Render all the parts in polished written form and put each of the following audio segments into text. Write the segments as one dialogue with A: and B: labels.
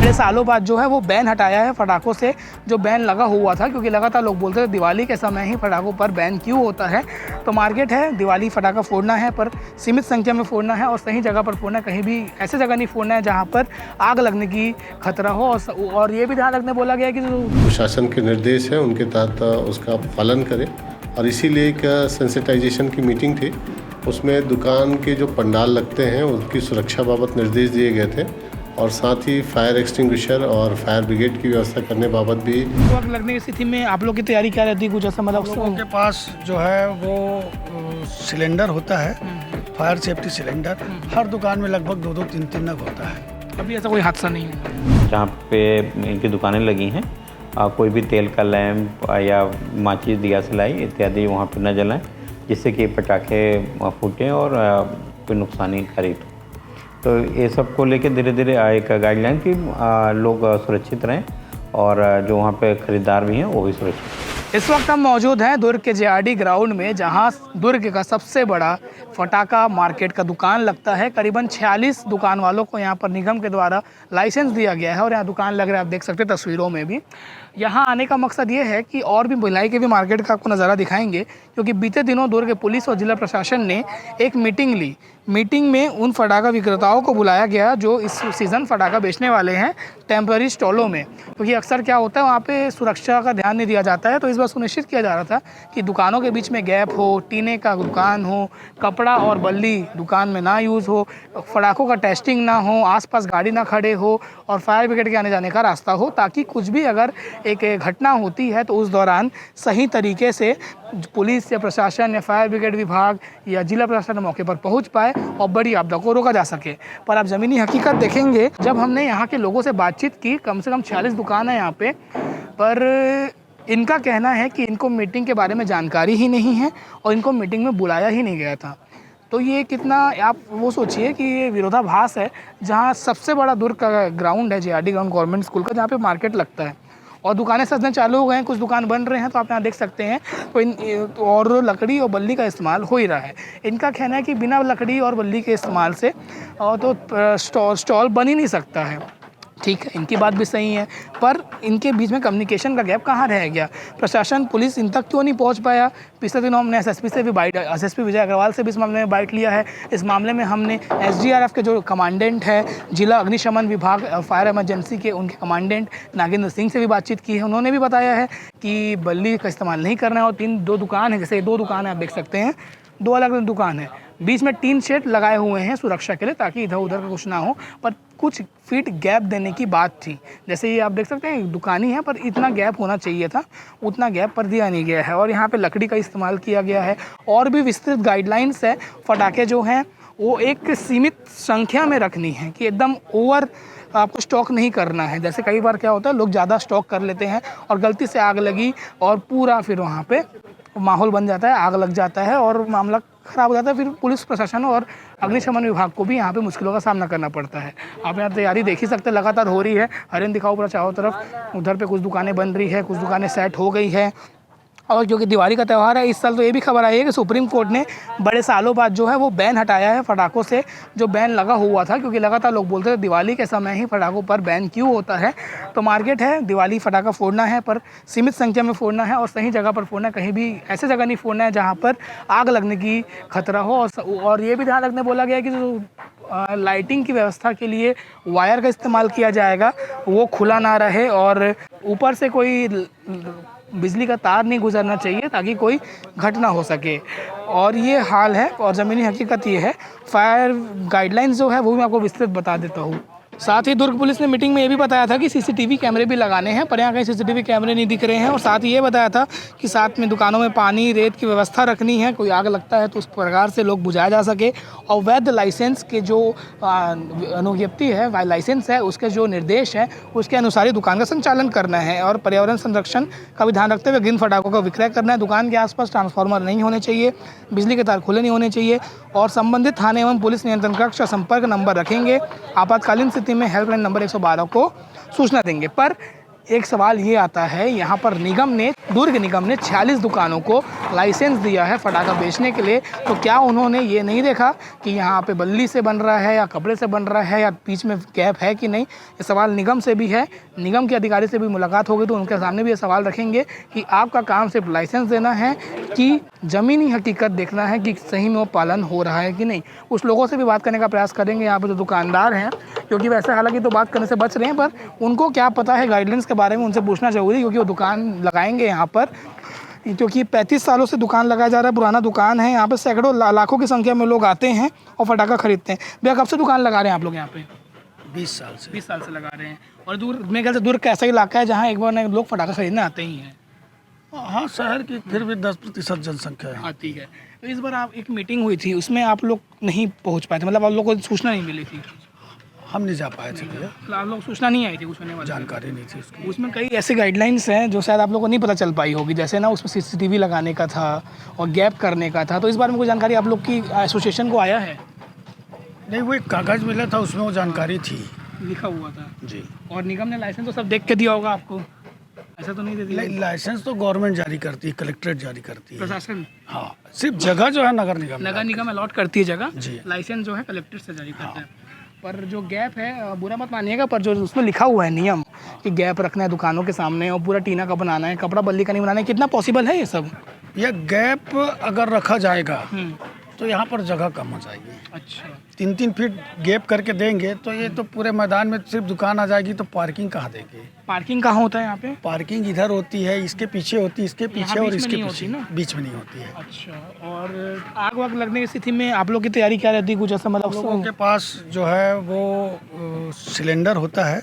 A: बड़े सालों बाद जो है वो बैन हटाया है पटाखों से, जो बैन लगा हुआ था, क्योंकि लगातार लोग बोलते थे दिवाली के समय ही पटाखों पर बैन क्यों होता है। तो मार्केट है, दिवाली पटाखा फोड़ना है पर सीमित संख्या में फोड़ना है और सही जगह पर फोड़ना है, कहीं भी ऐसे जगह नहीं फोड़ना है जहाँ पर आग लगने की खतरा हो। और ये भी ध्यान रखने बोला गया है कि जो
B: प्रशासन के निर्देश हैं उनके तहत उसका पालन करें। और इसीलिए एक सेंसिटाइजेशन की मीटिंग थी, उसमें दुकान के जो पंडाल लगते हैं उनकी सुरक्षा बाबत निर्देश दिए गए थे और साथ ही फायर एक्सटिंग्विशर और फायर ब्रिगेड की व्यवस्था करने बाबत भी।
A: आग लगने की स्थिति में आप लोग की तैयारी क्या रहती है? कुछ ऐसा मतलब
C: लोगों के पास जो है वो सिलेंडर होता है, फायर सेफ्टी सिलेंडर हर दुकान में लगभग 2-2, 3-3 नग होता है।
A: अभी ऐसा कोई हादसा नहीं है।
D: जहाँ पे इनकी दुकानें लगी हैं कोई भी तेल का लैंप या माचिस, दिया सलाई इत्यादि वहाँ पर न जलाएं, जिससे कि पटाखे फूटें और कोई नुकसानकारी हो। तो ये सब को लेके धीरे धीरे एक गाइडलाइन कि लोग सुरक्षित रहें और जो वहाँ पे ख़रीदार भी हैं वो भी सुरक्षित।
A: इस वक्त हम मौजूद हैं दुर्ग के जेआरडी ग्राउंड में, जहां दुर्ग का सबसे बड़ा फटाका मार्केट का दुकान लगता है। करीबन 46 दुकान वालों को यहां पर निगम के द्वारा लाइसेंस दिया गया है और यहां दुकान लग रहा है, आप देख सकते हैं तस्वीरों में भी। यहां आने का मकसद ये है कि और भी भिलाई के भी मार्केट का आपको नज़ारा दिखाएंगे, क्योंकि बीते दिनों दुर्ग पुलिस और जिला प्रशासन ने एक मीटिंग ली। मीटिंग में उन फटाखा विक्रेताओं को बुलाया गया जो इस सीज़न फटाखा बेचने वाले हैं टेम्पररी स्टॉलों में, क्योंकि अक्सर क्या होता है वहाँ पे सुरक्षा का ध्यान नहीं दिया जाता है। तो इस बार सुनिश्चित किया जा रहा था कि दुकानों के बीच में गैप हो, टीने का दुकान हो, कपड़ा और बल्ली दुकान में ना यूज़ हो, फटाखों का टेस्टिंग ना हो, आसपास गाड़ी ना खड़े हो और फायर ब्रिगेड के आने जाने का रास्ता हो, ताकि कुछ भी अगर एक घटना होती है तो उस दौरान सही तरीके से पुलिस या प्रशासन या फायर ब्रिगेड विभाग या जिला प्रशासन मौके पर पहुंच पाए और बड़ी आपदा को रोका जा सके। पर आप ज़मीनी हकीकत देखेंगे, जब हमने यहाँ के लोगों से बातचीत की, कम से कम 46 दुकान है यहाँ पे, पर इनका कहना है कि इनको मीटिंग के बारे में जानकारी ही नहीं है और इनको मीटिंग में बुलाया ही नहीं गया था। तो ये कितना, आप वो सोचिए कि ये विरोधाभास है, जहाँ सबसे बड़ा दुर्ग का ग्राउंड है जेआरडी ग्राउंड गवर्नमेंट स्कूल का, जहाँ पे मार्केट लगता है और दुकानें सजने चालू हो गए हैं, कुछ दुकान बन रहे हैं, तो आप यहाँ देख सकते हैं। तो और लकड़ी और बल्ली का इस्तेमाल हो ही रहा है। इनका कहना है कि बिना लकड़ी और बल्ली के इस्तेमाल से तो स्टॉल बन ही नहीं सकता है। ठीक है, इनकी बात भी सही है, पर इनके बीच में कम्युनिकेशन का गैप कहाँ रह गया? प्रशासन, पुलिस इन तक क्यों नहीं पहुँच पाया? पिछले दिनों हमने एसएसपी से भी एसएसपी विजय अग्रवाल से भी इस मामले में बाइट लिया है। इस मामले में हमने एसडीआरएफ के जो कमांडेंट है, जिला अग्निशमन विभाग फायर इमरजेंसी के, उनके कमांडेंट नागेंद्र सिंह से भी बातचीत की है। उन्होंने भी बताया है कि बल्ली का इस्तेमाल नहीं करना है। और दो दुकान है, जैसे 2 दुकान है, आप देख सकते हैं, 2 अलग अलग दुकान है, बीच में टीन शेड लगाए हुए हैं सुरक्षा के लिए, ताकि इधर उधर का कुछ ना हो, पर कुछ फीट गैप देने की बात थी। जैसे ये आप देख सकते हैं दुकान ही है, पर इतना गैप होना चाहिए था, उतना गैप पर दिया नहीं गया है। और यहाँ पे लकड़ी का इस्तेमाल किया गया है। और भी विस्तृत गाइडलाइंस है, फटाखे जो हैं वो एक सीमित संख्या में रखनी है, कि एकदम ओवर आपको स्टॉक नहीं करना है। जैसे कई बार क्या होता है, लोग ज़्यादा स्टॉक कर लेते हैं और गलती से आग लगी और पूरा फिर वहाँ पे माहौल बन जाता है, आग लग जाता है और मामला ख़राब हो जाता है। फिर पुलिस प्रशासन और अग्निशमन विभाग को भी यहाँ पे मुश्किलों का सामना करना पड़ता है। आप यहाँ तैयारी देख ही सकते हैं, लगातार हो रही है। हरिन दिखाओ पूरा चारों तरफ, उधर पे कुछ दुकानें बन रही है, कुछ दुकानें सेट हो गई है। और जो कि दिवाली का त्यौहार है, इस साल तो ये भी खबर आई है कि सुप्रीम कोर्ट ने बड़े सालों बाद जो है वो बैन हटाया है पटाखों से, जो बैन लगा हुआ था, क्योंकि लगातार लोग बोलते थे दिवाली के समय ही पटाखों पर बैन क्यों होता है। तो मार्केट है, दिवाली फटाखा फोड़ना है पर सीमित संख्या में फोड़ना है और सही जगह पर फोड़ना है, कहीं भी ऐसे जगह नहीं फोड़ना है जहाँ पर आग लगने की खतरा हो। और ये भी ध्यान रखने बोला गया है कि जो लाइटिंग की व्यवस्था के लिए वायर का इस्तेमाल किया जाएगा वो खुला ना रहे और ऊपर से कोई बिजली का तार नहीं गुजरना चाहिए, ताकि कोई घटना हो सके। और ये हाल है और ज़मीनी हकीकत ये है। फायर गाइडलाइंस जो है वो भी मैं आपको विस्तृत बता देता हूँ। साथ ही दुर्ग पुलिस ने मीटिंग में ये भी बताया था कि सीसीटीवी कैमरे भी लगाने हैं, पर यहाँ कहीं सीसीटीवी कैमरे नहीं दिख रहे हैं। और साथ ही ये बताया था कि साथ में दुकानों में पानी, रेत की व्यवस्था रखनी है, कोई आग लगता है तो उस प्रकार से लोग बुझाया जा सके। और वैध लाइसेंस के जो अनुज्ञप्ति है, लाइसेंस है, उसके जो निर्देश हैं उसके अनुसार ही दुकान का संचालन करना है। और पर्यावरण संरक्षण का भी ध्यान रखते हुए गिन फटाखों का विक्रय करना है। दुकान के आसपास ट्रांसफार्मर नहीं होने चाहिए, बिजली के तार खुले नहीं होने चाहिए। और संबंधित थाने एवं पुलिस नियंत्रण कक्ष का संपर्क नंबर रखेंगे। आपातकालीन में हेल्पलाइन नंबर 112 को सूचना देंगे। पर एक सवाल ये आता है, यहाँ पर दुर्ग निगम ने 46 दुकानों को लाइसेंस दिया है फटाखा बेचने के लिए, तो क्या उन्होंने ये नहीं देखा कि यहाँ पे बल्ली से बन रहा है या कपड़े से बन रहा है या बीच में गैप है कि नहीं? ये सवाल निगम से भी है। निगम के अधिकारी से भी मुलाकात होगी तो उनके सामने भी ये सवाल रखेंगे कि आपका काम सिर्फ लाइसेंस देना है कि ज़मीनी हकीकत देखना है कि सही में वो पालन हो रहा है कि नहीं। कुछ लोगों से भी बात करने का प्रयास करेंगे यहाँ पर जो दुकानदार हैं, क्योंकि वैसे हालांकि तो बात करने से बच रहे हैं, पर उनको क्या पता है गाइडलाइंस के बारे में, उनसे पूछना जरूरी है, क्योंकि वो दुकान लगाएंगे यहाँ पर, क्योंकि 35 सालों से दुकान लगाया जा रहा है, पुराना दुकान है। यहाँ पे सैकड़ों लाखों की संख्या में लोग आते हैं और फटाखा खरीदते हैं। भैया कब से दुकान लगा रहे हैं आप लोग यहाँ पे?
C: 20 साल से।
A: 20 साल से लगा रहे हैं। और मेरे ख्याल से दुर्ग का ऐसा इलाका है जहाँ एक बार लोग फटाखा खरीदने आते ही हैं।
C: हाँ, शहर की फिर भी 10% जनसंख्या है।
A: आती है। तो इस बार आप एक मीटिंग हुई थी, उसमें आप लोग नहीं पहुँच पाए थे, मतलब आप लोग को सूचना नहीं मिली थी?
C: हम नहीं जा पाए थे भैया,
A: आप लोग सूचना नहीं आई थी कुछ होने वाला?
C: जानकारी नहीं थी उसकी।
A: उसमें कई ऐसे गाइडलाइंस हैं जो शायद आप लोगों को नहीं पता चल पाई होगी, जैसे ना उसमें CCTV लगाने का था और गैप करने का था। तो इस बारे में कोई जानकारी आप लोग की एसोसिएशन को आया है?
C: नहीं, वो एक कागज़ मिला था, उसमें वो जानकारी थी,
A: लिखा हुआ था
C: जी।
A: और निगम ने लाइसेंस तो सब देख के दिया होगा आपको, ऐसा तो नहीं दे दिया?
C: लाइसेंस तो गवर्नमेंट जारी करती है, कलेक्ट्रेट जारी करती है।
A: प्रशासन,
C: हाँ, सिर्फ जगह जो है नगर निगम
A: अलॉट करती है जगह,
C: जी।
A: लाइसेंस जो है कलेक्ट्रेट से जारी करता है। पर जो गैप है, बुरा मत मानिएगा, पर जो उसमें लिखा हुआ है नियम कि गैप रखना है दुकानों के सामने और पूरा टीना का बनाना है, कपड़ा बल्ली का नहीं बनाना है, कितना पॉसिबल है ये सब?
C: यह गैप अगर रखा जाएगा तो यहाँ पर जगह कम हो जाएगी।
A: अच्छा,
C: 3-3 फीट गैप करके देंगे तो ये तो पूरे मैदान में सिर्फ दुकान आ जाएगी, तो पार्किंग कहाँ देंगे?
A: पार्किंग कहाँ होता है यहाँ पे?
C: पार्किंग इधर होती है, इसके पीछे होती है, इसके पीछे और इसके
A: नहीं
C: पीछे,
A: होती ना?
C: बीच में नहीं होती है।
A: अच्छा, और आग वाग लगने की स्थिति में आप लोग की तैयारी क्या रहती है? कुछ ऐसा मतलब
C: लोगों के पास जो है वो सिलेंडर होता है,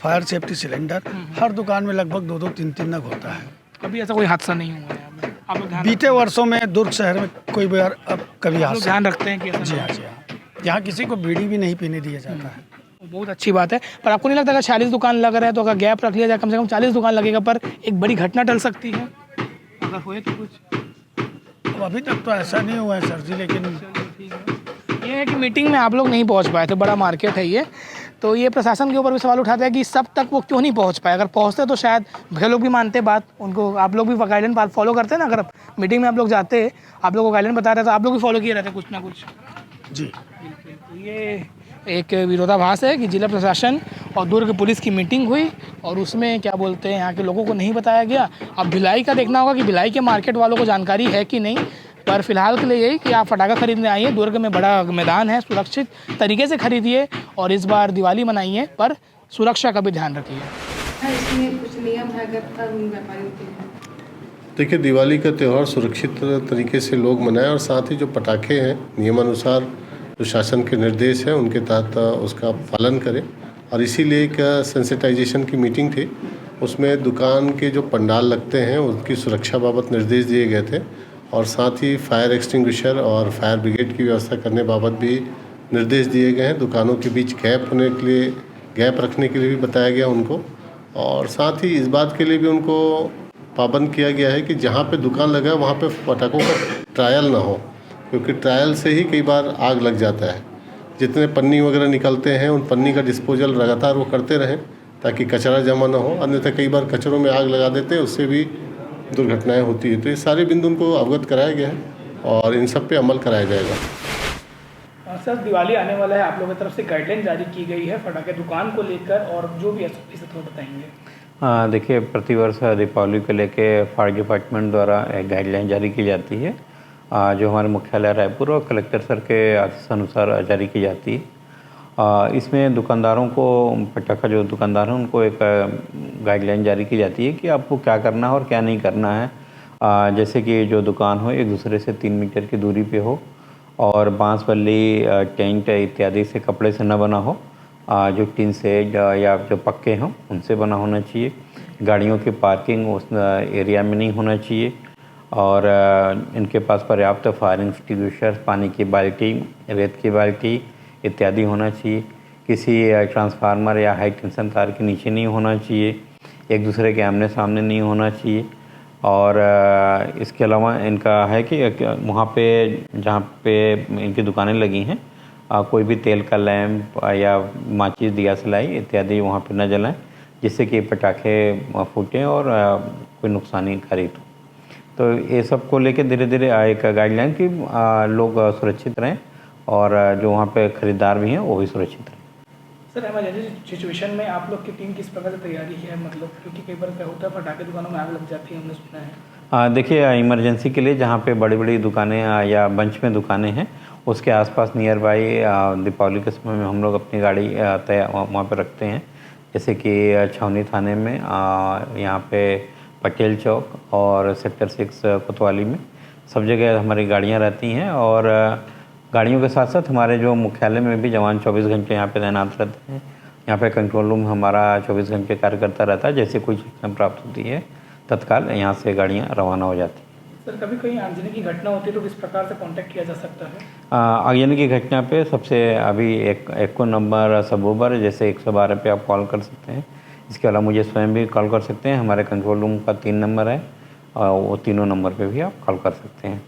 C: फायर सेफ्टी सिलेंडर, हर दुकान में लगभग 2-2, 3-3 नग होता है।
A: कभी ऐसा कोई हादसा नहीं हुआ है यहाँ पे? आप लोग
C: बीते वर्षों में दुर्ग शहर में कोई बार अब कभी हादसा,
A: ध्यान रखते हैं कि ऐसा
C: जी
A: ना
C: हाँ, जी हाँ, यहाँ किसी को बीड़ी भी नहीं पीने दिया जाता है।
A: हो। बहुत अच्छी बात है। पर आपको नहीं लगता अगर 46 दुकान लग रहा है तो अगर गैप रख लिया जाए, कम से कम 40 दुकान लगेगा, पर एक बड़ी घटना टल सकती है अगर हुए तो कुछ?
C: अब अभी तक तो ऐसा नहीं हुआ है सर जी, लेकिन
A: ये है कि मीटिंग में आप लोग नहीं पहुंच पाए थे, बड़ा मार्केट है ये, तो ये प्रशासन के ऊपर भी सवाल उठाते हैं कि सब तक वो क्यों नहीं पहुंच पाए। अगर पहुंचते तो शायद भैया लोग भी मानते बात, उनको आप लोग भी गाइडलाइन फॉलो करते हैं ना। अगर मीटिंग में आप लोग जाते, आप लोग को गाइडलाइन बता रहे तो आप लोग भी फॉलो किए रहते कुछ ना कुछ।
C: जी,
A: तो ये एक विरोधाभास है कि जिला प्रशासन और दुर्ग पुलिस की मीटिंग हुई और उसमें क्या बोलते हैं यहाँ के लोगों को नहीं बताया गया। अब भिलाई का देखना होगा कि भिलाई के मार्केट वालों को जानकारी है कि नहीं। पर फिलहाल के लिए यही कि आप फटाखा खरीदने आइए, दुर्ग में बड़ा मैदान है, सुरक्षित तरीके से खरीदिए और इस बार दिवाली मनाइए, पर सुरक्षा का भी ध्यान रखिए।
E: इसमें कुछ नियम है अगर व्यापारियों के लिए?
B: देखिए, दिवाली का त्यौहार सुरक्षित तरीके से लोग मनाएं और साथ ही जो पटाखे हैं नियमानुसार जो शासन के निर्देश हैं उनके तहत उसका पालन करें। और इसीलिए एक सेंसिटाइजेशन की मीटिंग थी, उसमें दुकान के जो पंडाल लगते हैं उनकी सुरक्षा बाबत निर्देश दिए गए थे और साथ ही फायर एक्सटिंग्विशर और फायर ब्रिगेड की व्यवस्था करने बाबत भी निर्देश दिए गए हैं। दुकानों के बीच गैप रखने के लिए भी बताया गया उनको, और साथ ही इस बात के लिए भी उनको पाबंद किया गया है कि जहाँ पे दुकान लगा है वहाँ पे पटाखों का ट्रायल ना हो, क्योंकि ट्रायल से ही कई बार आग लग जाता है। जितने पन्नी वगैरह निकलते हैं उन पन्नी का डिस्पोजल लगातार वो करते रहें ताकि कचरा जमा ना हो, अन्यथा कई बार कचरों में आग लगा देते हैं, उससे भी दुर्घटनाएं होती है। तो ये सारे बिंदु उनको अवगत कराया गया है और इन सब पे अमल कराया जाएगा।
A: सर, दिवाली आने वाला है, आप लोगों की तरफ से गाइडलाइन जारी की गई है फटाखे दुकान को लेकर, और जो भी इसे थोड़ा बताएंगे।
D: देखिए, प्रतिवर्ष दीपावली को लेके फायर डिपार्टमेंट द्वारा एक गाइडलाइन जारी की जाती है, जो हमारे मुख्यालय रायपुर और कलेक्टर सर के आदेश अनुसार जारी की जाती है। इसमें दुकानदारों को, पटाखा जो दुकानदार हैं उनको एक गाइडलाइन जारी की जाती है कि आपको क्या करना है और क्या नहीं करना है। जैसे कि जो दुकान हो एक दूसरे से 3 मीटर की दूरी पे हो और बांस बल्ली, टेंट इत्यादि से कपड़े से न बना हो, जो टिन सेड या जो पक्के हों उनसे बना होना चाहिए। गाड़ियों की पार्किंग उस एरिया में नहीं होना चाहिए और इनके पास पर्याप्त फायर एक्सटिंग्विशर, पानी की बाल्टी, रेत की बाल्टी इत्यादि होना चाहिए। किसी ट्रांसफार्मर या हाई टेंशन तार के नीचे नहीं होना चाहिए, एक दूसरे के आमने सामने नहीं होना चाहिए। और इसके अलावा इनका है कि वहाँ पे जहाँ पे इनकी दुकानें लगी हैं कोई भी तेल का लैंप या माचिस, दिया सलाई इत्यादि वहाँ पे न जलाएं, जिससे कि पटाखे फूटें और कोई नुकसानी हो। तो ये सब को लेके धीरे धीरे एक गाइडलाइन कि लोग सुरक्षित रहें और जो वहाँ पे ख़रीदार भी हैं वो भी सुरक्षित रहें।
A: सर इमरजेंसी सिचुएशन में आप लोग की टीम किस प्रकार से तैयारी है, मतलब क्योंकि कई बार क्या होता है पटाखे दुकानों में आग लग जाती है, हमने सुना है।
D: देखिए इमरजेंसी के लिए जहाँ पे बड़ी बड़ी दुकानें या बंच में दुकानें हैं उसके आसपास नियर बाई दीपावली के समय में हम लोग अपनी गाड़ी वहाँ पे रखते हैं। जैसे कि छावनी थाने में, यहाँ पे पटेल चौक और सेक्टर 6 कोतवाली में सब जगह हमारी गाड़ियाँ रहती हैं। और गाड़ियों के साथ साथ हमारे जो मुख्यालय में भी जवान 24 घंटे यहाँ पे तैनात रहते हैं। यहाँ पे कंट्रोल रूम हमारा 24 घंटे कार्य करता रहता है। जैसे कोई सूचना प्राप्त होती है तत्काल यहाँ से गाड़ियाँ रवाना हो जाती हैं।
A: सर कभी कोई आगजनी की घटना होती है तो किस प्रकार से कांटेक्ट किया जा सकता है?
D: आगजनी की घटना पे सबसे अभी एक नंबर सबूबर जैसे 112 पे आप कॉल कर सकते हैं। इसके अलावा मुझे स्वयं भी कॉल कर सकते हैं। हमारे कंट्रोल रूम का 3 नंबर है और वो तीनों नंबर पे भी आप कॉल कर सकते हैं।